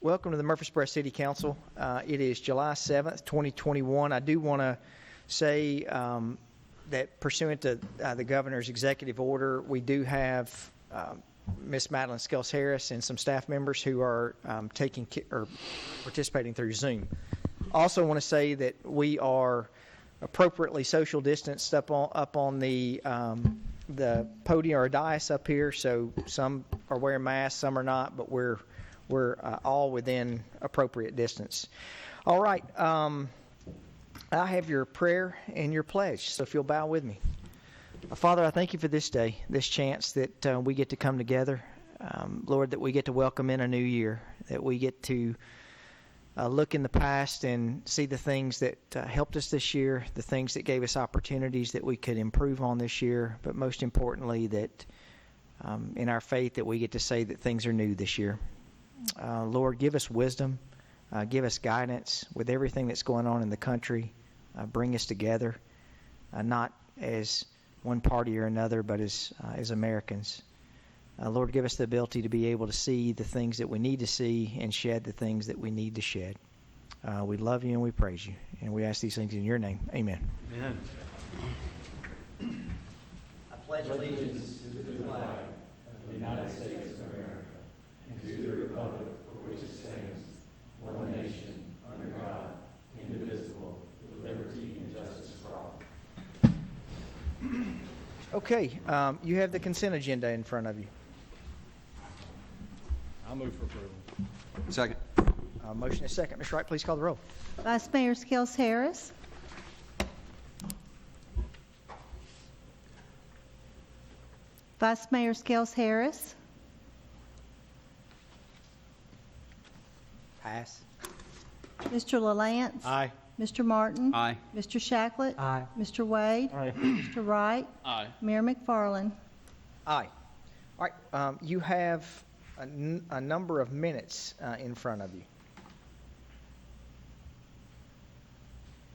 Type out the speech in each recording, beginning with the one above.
Welcome to the Murfreesboro City Council. It is July 7th, 2021. I do want to say that pursuant to the governor's executive order, we do have Ms. Madeline Scales-Harris and some staff members who are participating through Zoom. Also want to say that we are appropriately social distanced up on the podium or dais up here. So some are wearing masks, some are not, but we're all within appropriate distance. All right. I have your prayer and your pledge, so if you'll bow with me. Father, I thank you for this day, this chance that we get to come together. Lord, that we get to welcome in a new year, that we get to look in the past and see the things that helped us this year, the things that gave us opportunities that we could improve on this year, but most importantly that in our faith that we get to say that things are new this year. Lord, give us wisdom, give us guidance with everything that's going on in the country. Bring us together, not as one party or another, but as Americans. Lord, give us the ability to be able to see the things that we need to see and shed the things that we need to shed. We love you and we praise you, and we ask these things in your name. Amen. Amen. I pledge allegiance to the flag of the United States of America and to the republic for which it stands, one nation, under God, indivisible, with liberty and justice for all. Okay, you have the consent agenda in front of you. I'll move for approval. Second. Motion is second. Ms. Wright, please call the roll. Vice Mayor Scales-Harris. Vice Mayor Scales-Harris. Pass. Mr. LaLance. Aye. Mr. Martin. Aye. Mr. Shacklet. Aye. Mr. Wade. Aye. Mr. Wright. Aye. Mayor McFarland. Aye. All right, you have a number of minutes in front of you.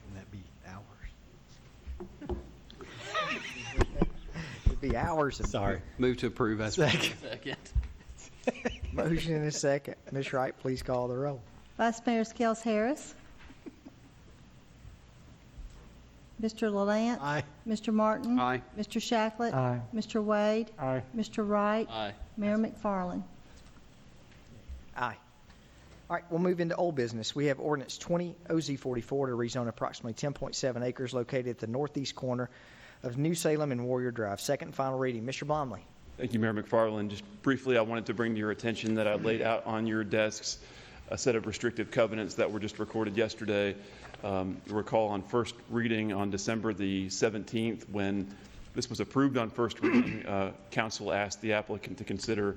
Can that be hours? It'd be hours. Sorry. Move to approve as Second. Motion in a second. Ms. Wright, please call the roll. Vice Mayor Scales-Harris. Mr. LaLance. Aye. Mr. Martin. Aye. Mr. Shacklet. Aye. Mr. Wade. Aye. Mr. Wright. Aye. Mayor McFarland. Aye. All right, we'll move into old business. We have ordinance 20-OZ44 to rezone approximately 10.7 acres located at the northeast corner of New Salem and Warrior Drive. Second and final reading. Mr. Blomley. Thank you, Mayor McFarland. Just briefly, I wanted to bring to your attention that I laid out on your desks a set of restrictive covenants that were just recorded yesterday. You recall on first reading on December the 17th, when this was approved on first reading, council asked the applicant to consider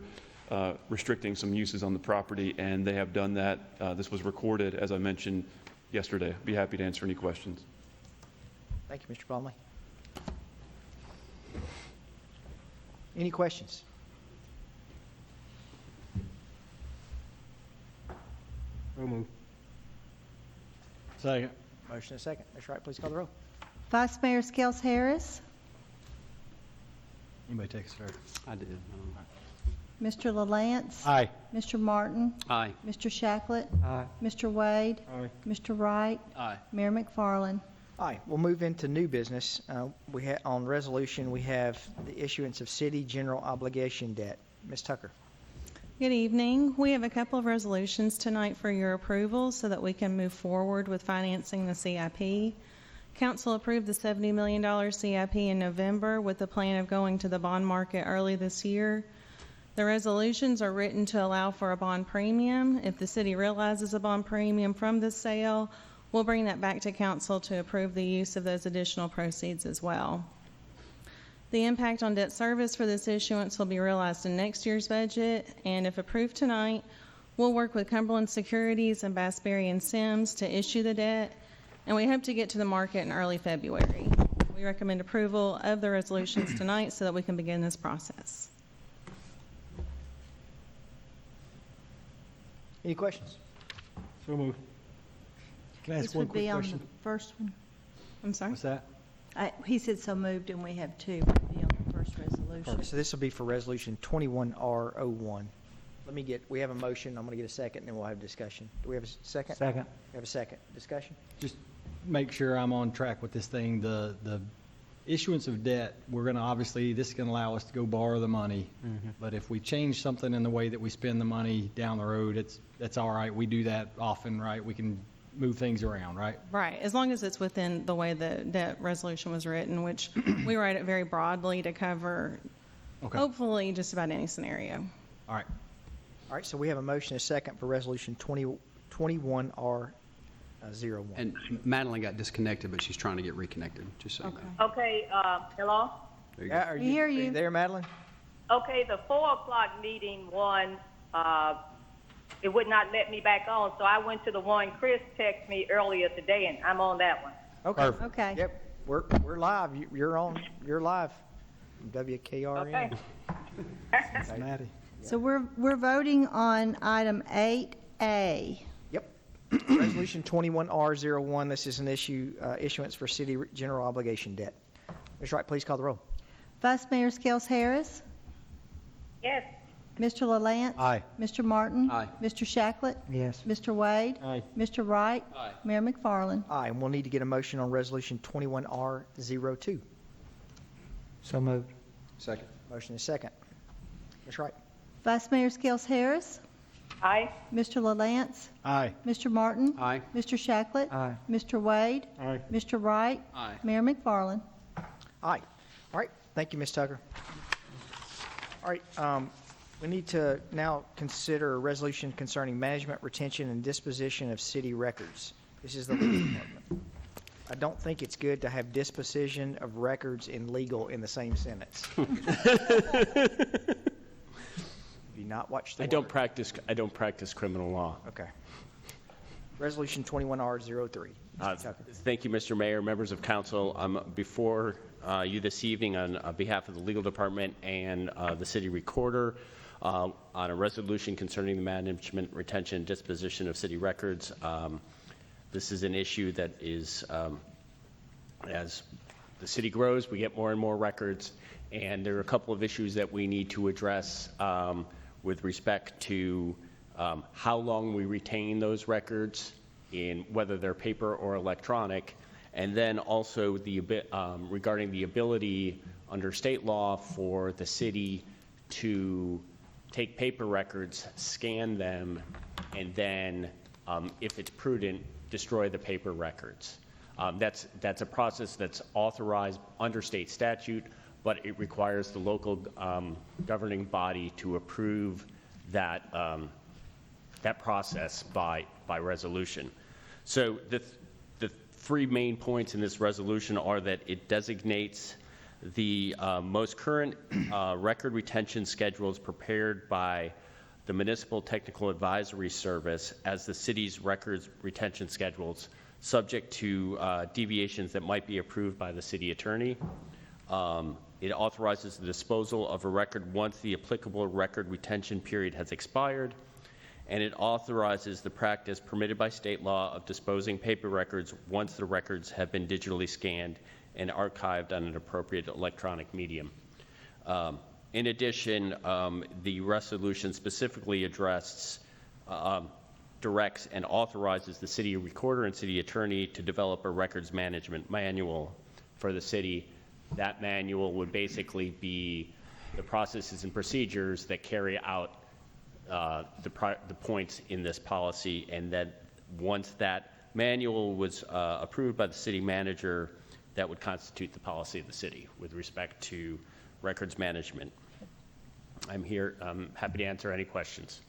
restricting some uses on the property, and they have done that. This was recorded, as I mentioned yesterday. I'd be happy to answer any questions. Thank you, Mr. Blomley. Any questions? So move. Second. Motion is second. Ms. Wright, please call the roll. Vice Mayor Scales-Harris. Anybody take us first? I did. Mr. LaLance. Aye. Mr. Martin. Aye. Mr. Shacklet. Aye. Mr. Wade. Aye. Mr. Wright. Aye. Mayor McFarland. Aye. We'll move into new business. On resolution, we have the issuance of city general obligation debt. Ms. Tucker. Good evening. We have a couple of resolutions tonight for your approval so that we can move forward with financing the CIP. Council approved the $70 million CIP in November with the plan of going to the bond market early this year. The resolutions are written to allow for a bond premium. If the city realizes a bond premium from this sale, we'll bring that back to council to approve the use of those additional proceeds as well. The impact on debt service for this issuance will be realized in next year's budget, and if approved tonight, we'll work with Cumberland Securities and Bass, Berry & Sims to issue the debt, and we hope to get to the market in early February. We recommend approval of the resolutions tonight so that we can begin this process. Any questions? So move. Can I ask This one would quick be on question? the first one. I'm sorry? What's that? He said so moved, and we have two. Would be on the first resolution. So this will be for resolution 21R01. we have a motion, I'm going to get a second, and then we'll have discussion. Do we have a second? Second. We have a second. Discussion? Just make sure I'm on track with this thing. The issuance of debt, we're going to obviously, this is going to allow us to go borrow the money. But if we change something in the way that we spend the money down the road, that's all right. We do that often, right? We can move things around, right? Right, as long as it's within the way the debt resolution was written, which we write it very broadly to cover Okay. hopefully just about any scenario. All right. All right, so we have a motion, a second for Resolution 21R01. And Madeline got disconnected, but she's trying to get reconnected, just so you know. Okay, hello? There you go. Yeah, are We hear are you you. there, Madeline? Okay, the 4 o'clock meeting one, it would not let me back on, so I went to the one Chris texted me earlier today, and I'm on that one. Okay. Okay. Yep, we're live. You're live. WKRN. Okay. Maddie. So we're voting on item 8A. Yep. Resolution 21R01, this is an issuance for city general obligation debt. Ms. Wright, please call the roll. Vice Mayor Skels Harris. Yes, Mr. LaLance. Aye. Mr. Martin. Aye. Mr. Shacklet. Yes. Mr. Wade. Aye. Mr. Wright. Aye. Mayor McFarland. Aye, and we'll need to get a motion on Resolution 21R02. So moved. Second. Motion is second. Ms. Wright. Vice Mayor Skels Harris. aye, Mr. LaLance. Aye. Mr. Martin. Aye. Mr. Shacklet. Aye. Mr. Wade. Aye. Mr. Wright. Aye. Mayor McFarland. Aye. All right, thank you, Ms. Tucker. All right, we need to now consider a resolution concerning management, retention, and disposition of city records. This is the legal department. I don't think it's good to have disposition of records and legal in the same sentence. Have you not watched the I don't Word? practice criminal law. Okay. Resolution 21R03. Mr. Tucker. Thank you, Mr. Mayor, members of council. I'm before you this evening on behalf of the legal department and the city recorder on a resolution concerning the management, retention, and disposition of city records. This is an issue that is, as the city grows, we get more and more records, and there are a couple of issues that we need to address with respect to how long we retain those records, in whether they're paper or electronic, and then also regarding the ability under state law for the city to take paper records, scan them, and then, if it's prudent, destroy the paper records. That's a process that's authorized under state statute, but it requires the local governing body to approve that process by resolution. So the three main points in this resolution are that it designates the most current record retention schedules prepared by the Municipal Technical Advisory Service as the city's records retention schedules, subject to deviations that might be approved by the city attorney. It authorizes the disposal of a record once the applicable record retention period has expired, and it authorizes the practice permitted by state law of disposing paper records once the records have been digitally scanned and archived on an appropriate electronic medium. In addition, the resolution specifically directs and authorizes the city recorder and city attorney to develop a records management manual for the city. That manual would basically be the processes and procedures that carry out the points in this policy, and that once that manual was approved by the city manager, that would constitute the policy of the city with respect to records management. I'm happy to answer any questions.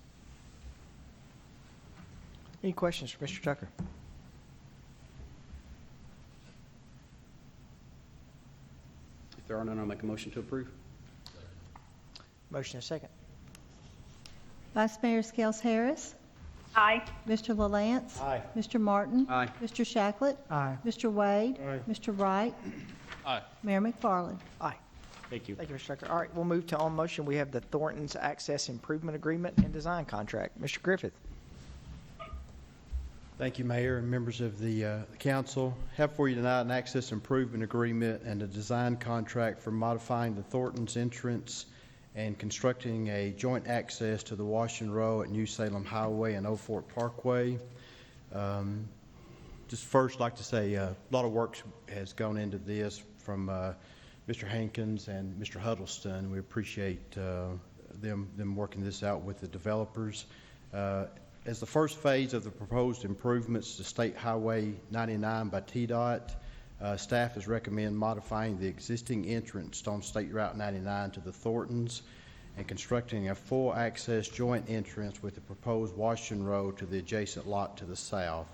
Any questions for Mr. Tucker? If there are none, I'll make a motion to approve. Motion is second. Vice Mayor Skels Harris. aye, Mr. LaLance. Aye. Mr. Martin. Aye. Mr. Shacklet. Aye. Mr. Wade. Aye. Mr. Wright. Aye. Mayor McFarland. Aye. Thank you. Thank you, Mr. Tucker. All right, we'll move to on motion. We have the Thornton's Access Improvement Agreement and Design Contract. Mr. Griffith. Thank you, Mayor and members of the council. Have for you tonight an access improvement agreement and a design contract for modifying the Thornton's entrance and constructing a joint access to the Washington Row at New Salem Highway and Old Fort Parkway. Just first like to say a lot of work has gone into this from Mr. Hankins and Mr. Huddleston. We appreciate them working this out with the developers. As the first phase of the proposed improvements to State Highway 99 by Tdot, staff has recommended modifying the existing entrance on State Route 99 to the Thorntons and constructing a full access joint entrance with the proposed Washington Road to the adjacent lot to the south.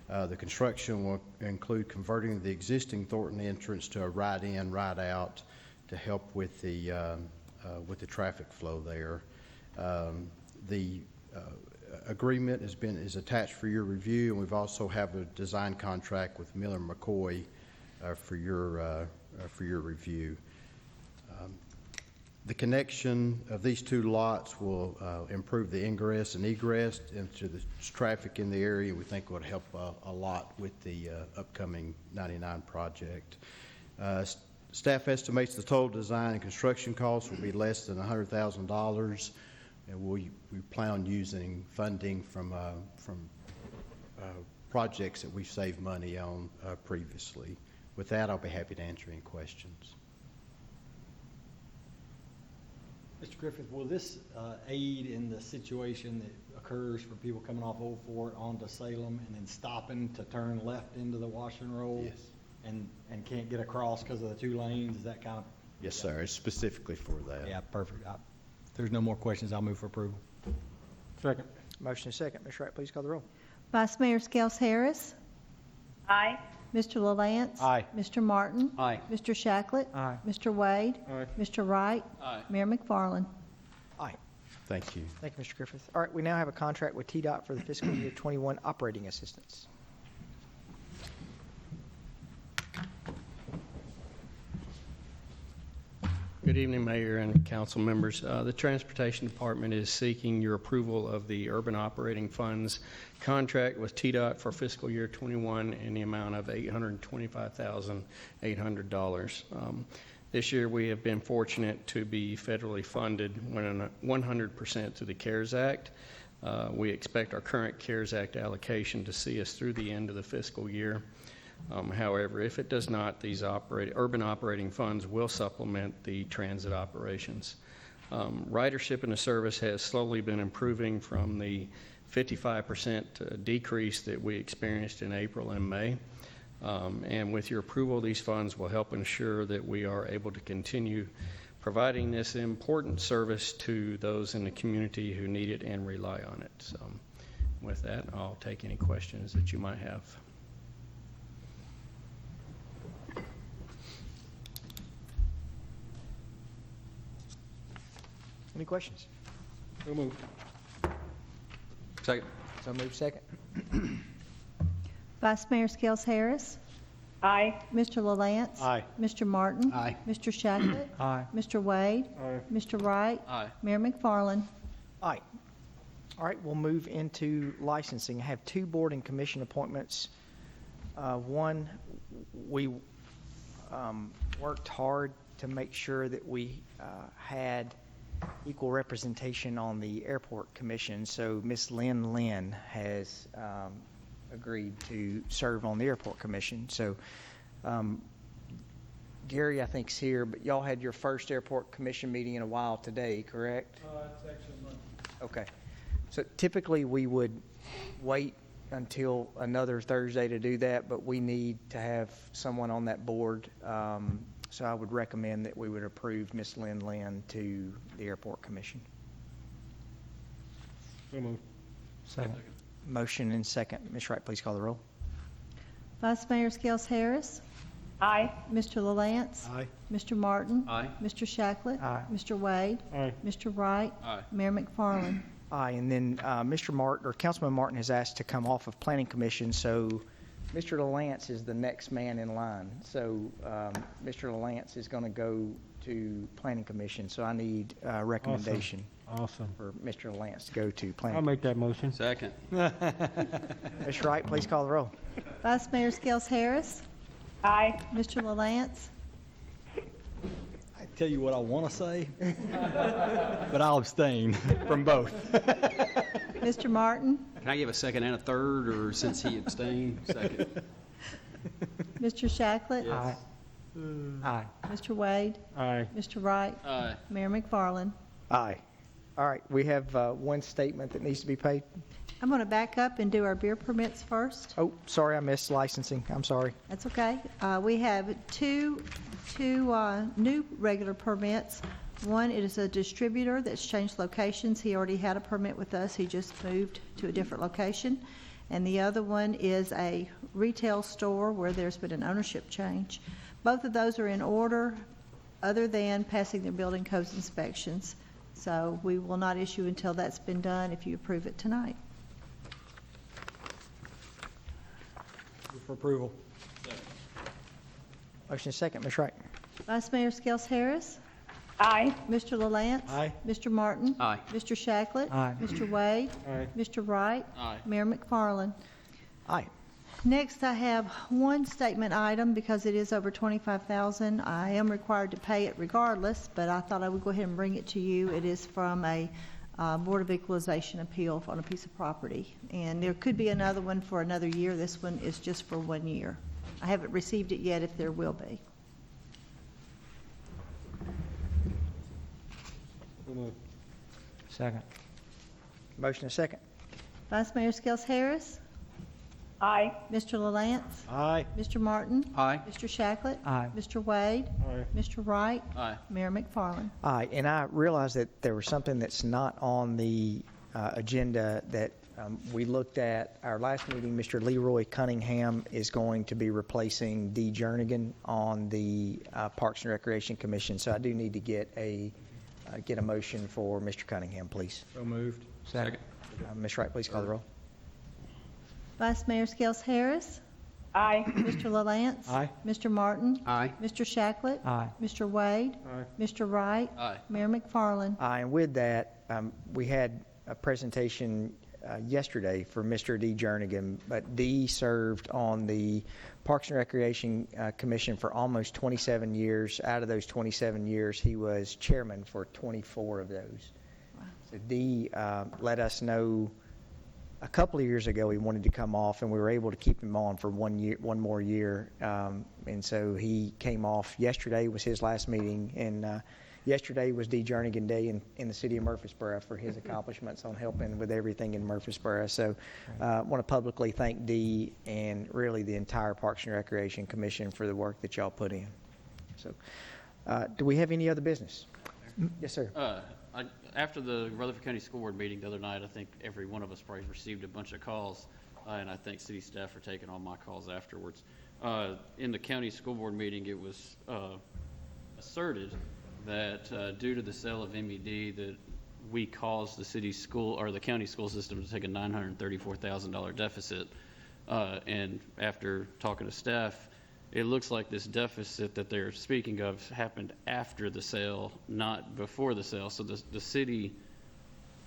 The construction will include converting the existing Thornton entrance to a right-in, right-out to help with the traffic flow there. The agreement is attached for your review, and we've also have a design contract with Miller McCoy for your review. The connection of these two lots will improve the ingress and egress into the traffic in the area. We think it would help a lot with the upcoming 99 project. Staff estimates the total design and construction costs will be less than $100,000, and we plan on using funding from projects that we've saved money on previously. With that, I'll be happy to answer any questions. Mr. Griffith, will this aid in the situation that occurs for people coming off Old Fort onto Salem and then stopping to turn left into the Washington Road? Yes. And can't get across because of the 2 lanes? Is that kind of? Yes, sir. It's specifically for that. Yeah, perfect. If there's no more questions, I'll move for approval. Second. Motion is second. Ms. Wright, please call the roll. Vice Mayor Skels Harris. Aye. Mr. LaLance. Aye. Mr. Martin. Aye. Mr. Shacklet. Aye. Mr. Wade. Aye. Mr. Wright. Aye. Mayor McFarland. Aye. Thank you. Thank you, Mr. Griffith. All right, we now have a contract with Tdot for the fiscal year 21 operating assistance. Good evening, Mayor and council members. The Transportation Department is seeking your approval of the Urban Operating Funds contract with Tdot for fiscal year 21 in the amount of $825,800. This year, we have been fortunate to be federally funded 100% through the CARES Act. We expect our current CARES Act allocation to see us through the end of the fiscal year. However, if it does not, these urban operating funds will supplement the transit operations. Ridership in the service has slowly been improving from the 55% decrease that we experienced in April and May. And with your approval, these funds will help ensure that we are able to continue providing this important service to those in the community who need it and rely on it. So with that, I'll take any questions that you might have. Any questions? So moved. Second. So move second. Vice Mayor Skels Harris. Aye. Mr. LaLance. Aye. Mr. Martin. Aye. Mr. Shacklet. Aye. Mr. Wade. Aye. Mr. Wright. Aye. Mayor McFarland. Aye. All right, we'll move into licensing. I have 2 board and commission appointments. One, we worked hard to make sure that we had equal representation on the airport commission. So Ms. Lynn Lynn has agreed to serve on the airport commission. So Gary, I think, is here, but y'all had your first airport commission meeting in a while today, correct? It's actually Monday. Okay. So typically, we would wait until another Thursday to do that, but we need to have someone on that board. So I would recommend that we would approve Ms. Lynn Lynn to the Airport Commission. So moved. Second. Motion and second. Ms. Wright, please call the roll. Vice Mayor Skels Harris. Aye. Mr. LaLance. Aye. Mr. Martin. Aye. Mr. Shacklet. Aye. Mr. Wade. Aye. Mr. Wright. Aye. Mayor McFarland. Aye, and then Mr. Martin, or Councilman Martin, has asked to come off of Planning Commission, so Mr. LaLance is the next man in line. So Mr. LaLance is going to go to Planning Commission, so I need a recommendation Awesome. for Mr. LaLance to go to I'll Planning. make that motion. Second. Ms. Wright, please call the roll. Vice Mayor Skels Harris. Aye. Mr. LaLance. I tell you what I want to say, but I'll abstain from both. Mr. Martin? Can I give a second and a third, or since he abstained, second? Mr. Shacklet? Aye. Aye. Mr. Wade? Aye. Mr. Wright? Aye. Mayor McFarland? Aye. All right, we have one statement that needs to be paid. I'm going to back up and do our beer permits first. Oh, sorry, I missed licensing. I'm sorry. That's okay. We have two new regular permits. One, it is a distributor that's changed locations. He already had a permit with us. He just moved to a different location. And the other one is a retail store where there's been an ownership change. Both of those are in order, other than passing their building codes inspections. So we will not issue until that's been done if you approve it tonight. Move for approval. Motion is second, Ms. Wright. Vice Mayor Skels Harris? Aye. Mr. LaLance? Aye. Mr. Martin? Aye. Mr. Shacklet? Aye. Mr. Wade? Aye. Mr. Wright? Aye. Mayor McFarland? Aye. Next, I have one statement item because it is over $25,000. I am required to pay it regardless, but I thought I would go ahead and bring it to you. It is from a Board of Equalization appeal on a piece of property. And there could be another one for another year. This one is just for 1 year. I haven't received it yet, if there will be. Second. Motion is second. Vice Mayor Skels Harris? Aye. Mr. LaLance? Aye. Mr. Martin? Aye. Mr. Shacklet? Aye. Mr. Wade? Aye. Mr. Wright? Aye. Mayor McFarland? Aye, and I realize that there was something that's not on the agenda that we looked at our last meeting. Mr. Leroy Cunningham is going to be replacing Dee Jernigan on the Parks and Recreation Commission, so I do need to get a motion for Mr. Cunningham, please. So moved. Second. Ms. Wright, please call the roll. Vice Mayor Skels Harris? Aye. Mr. LaLance? Aye. Mr. Martin? Aye. Mr. Shacklet? Aye. Mr. Wade? Aye. Mr. Wright? Aye. Mayor McFarland? Aye, and with that, we had a presentation yesterday for Mr. Dee Jernigan, but Dee served on the Parks and Recreation Commission for almost 27 years. Out of those 27 years, he was chairman for 24 of those. Wow. So Dee let us know a couple of years ago he wanted to come off, and we were able to keep him on for 1 year, one more year. And so he came off. Yesterday was his last meeting, and yesterday was Dee Jernigan Day in the city of Murfreesboro for his accomplishments on helping with everything in Murfreesboro. So I want to publicly thank Dee and really the entire Parks and Recreation Commission for the work that y'all put in. So do we have any other business? Yes, sir. After the Rutherford County School Board meeting the other night, I think every one of us probably received a bunch of calls, and I thank city staff for taking all my calls afterwards. In the county school board meeting, it was asserted that due to the sale of MED, that we caused the city school or the county school system to take a $934,000 deficit. And after talking to staff, it looks like this deficit that they're speaking of happened after the sale, not before the sale. So the city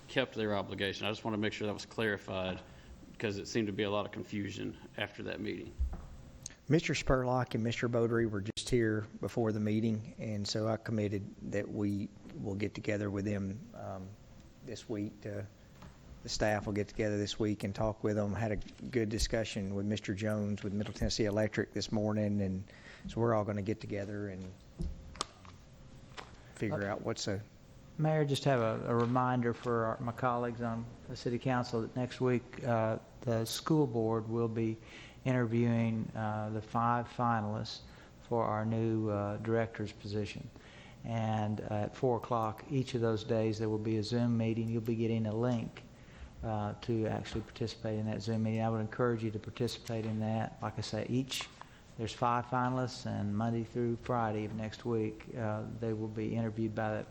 kept their obligation. I just want to make sure that was clarified because it seemed to be a lot of confusion after that meeting. Mr. Spurlock and Mr. Beaudry were just here before the meeting, and so I committed that we will get together with them this week. The staff will get together this week and talk with them. Had a good discussion with Mr. Jones with Middle Tennessee Electric this morning, and so we're all going to get together and figure out what's a... Mayor, just have a reminder for my colleagues on the City Council that next week the school board will be interviewing the 5 finalists for our new director's position. And at 4 o'clock each of those days there will be a Zoom meeting. You'll be getting a link to actually participate in that Zoom meeting. I would encourage you to participate in that. Like I say, there's 5 finalists, and Monday through Friday of next week they will be interviewed by the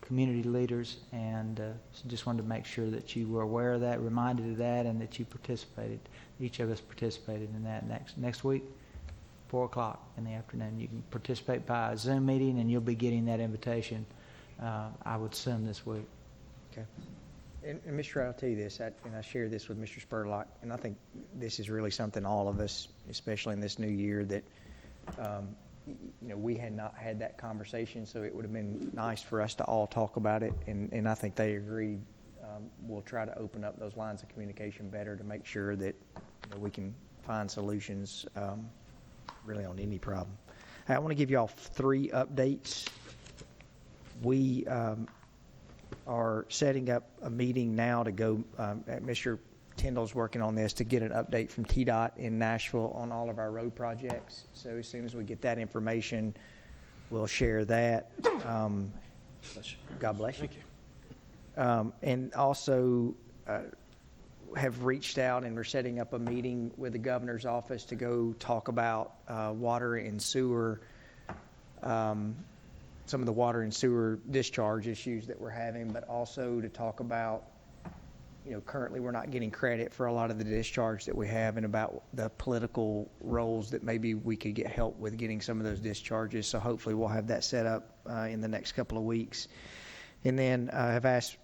community leaders, and so just wanted to make sure that you were aware of that, reminded of that, and that you participated. Each of us participated in that next week, 4 o'clock in the afternoon. You can participate by a Zoom meeting, and you'll be getting that invitation, I would assume, this week. Okay. And Mr. I'll tell you this, and I shared this with Mr. Spurlock, and I think this is really something all of us, especially in this new year, that we had not had that conversation, so it would have been nice for us to all talk about it, and I think they agreed. We'll try to open up those lines of communication better to make sure that we can find solutions really on any problem. I want to give you all 3 updates. We are setting up a meeting now to go, Mr. Tyndall's working on this, to get an update from Tdot in Nashville on all of our road projects. So as soon as we get that information, we'll share that. God bless you. Thank you. And also have reached out, and we're setting up a meeting with the governor's office to go talk about water and sewer, some of the water and sewer discharge issues that we're having, but also to talk about, currently we're not getting credit for a lot of the discharge that we have, and about the political roles that maybe we could get help with getting some of those discharges. So hopefully we'll have that set up in the next couple of weeks. And then I've asked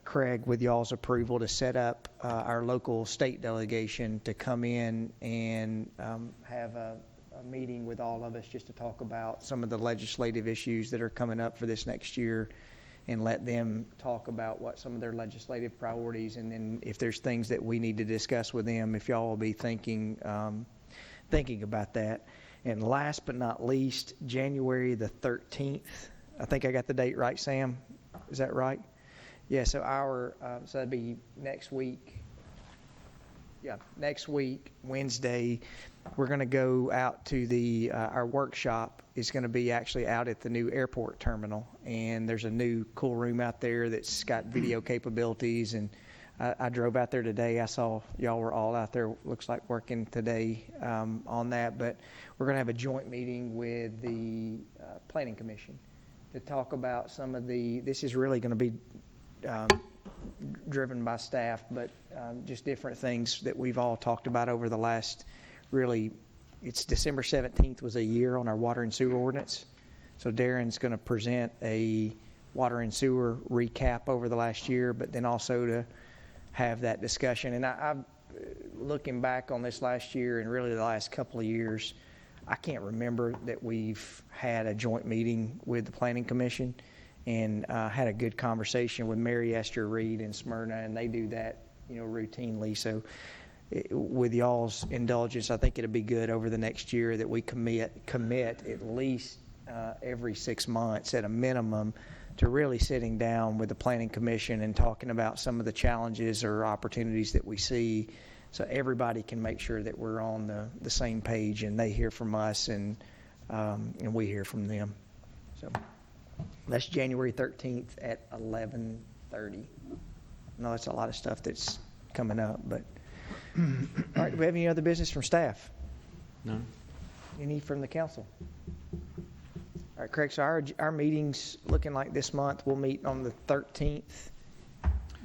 Craig, with y'all's approval, to set up our local state delegation to come in and have a meeting with all of us just to talk about some of the legislative issues that are coming up for this next year, and let them talk about what some of their legislative priorities, and then if there's things that we need to discuss with them, if y'all will be thinking about that. And last but not least, January the 13th, I think I got the date right, Sam? Is that right? Yeah, so so that'd be next week. Yeah, next week, Wednesday, we're going to go out to our workshop is going to be actually out at the new airport terminal. And there's a new cool room out there that's got video capabilities. And I drove out there today. I saw y'all were all out there, looks like, working today on that. But we're going to have a joint meeting with the Planning Commission to talk about some of this is really going to be driven by staff, but just different things that we've all talked about over the last, it's December 17th was a year on our water and sewer ordinance. So Darren's going to present a water and sewer recap over the last year, but then also to have that discussion. And I'm looking back on this last year and really the last couple of years, I can't remember that we've had a joint meeting with the Planning Commission, and had a good conversation with Mary Esther Reed in Smyrna, and they do that, routinely. So with y'all's indulgence, I think it'll be good over the next year that we commit at least every 6 months at a minimum to really sitting down with the Planning Commission and talking about some of the challenges or opportunities that we see, so everybody can make sure that we're on the same page, and they hear from us and we hear from them. So that's January 13th at 11:30. No, that's a lot of stuff that's coming up, but all right, do we have any other business from staff? No. Any from the council? All right, Craig, so our meeting's looking like this month. We'll meet on the 13th,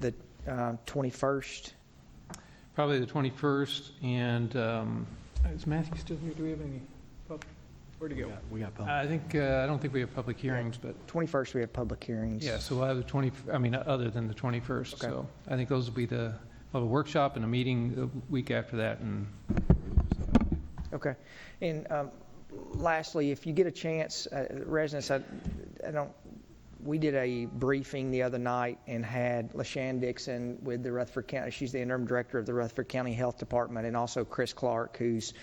the 21st. Probably the 21st, and is Matthew still here? Do we have any? Where'd he go? We got public. I don't think we have public hearings, but 21st we have public hearings. yeah, so we'll have the other than the 21st. Okay. So I think those will be we'll have a workshop and a meeting the week after that. And Okay. And lastly, if you get a chance, residents, we did a briefing the other night and had LaShann Dixon with the Rutherford County. She's the interim director of the Rutherford County Health Department, and also Chris Clark, who's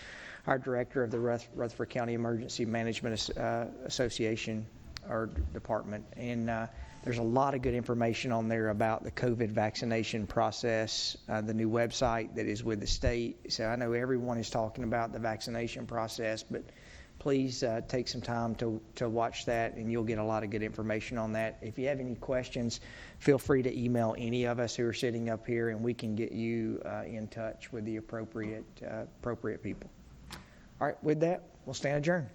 our director of the Rutherford County Emergency Management Association or department. And there's a lot of good information on there about the COVID vaccination process, the new website that is with the state. So I know everyone is talking about the vaccination process, but please take some time to watch that, and you'll get a lot of good information on that. If you have any questions, feel free to email any of us who are sitting up here, and we can get you in touch with the appropriate people. All right, with that, we'll stand adjourned.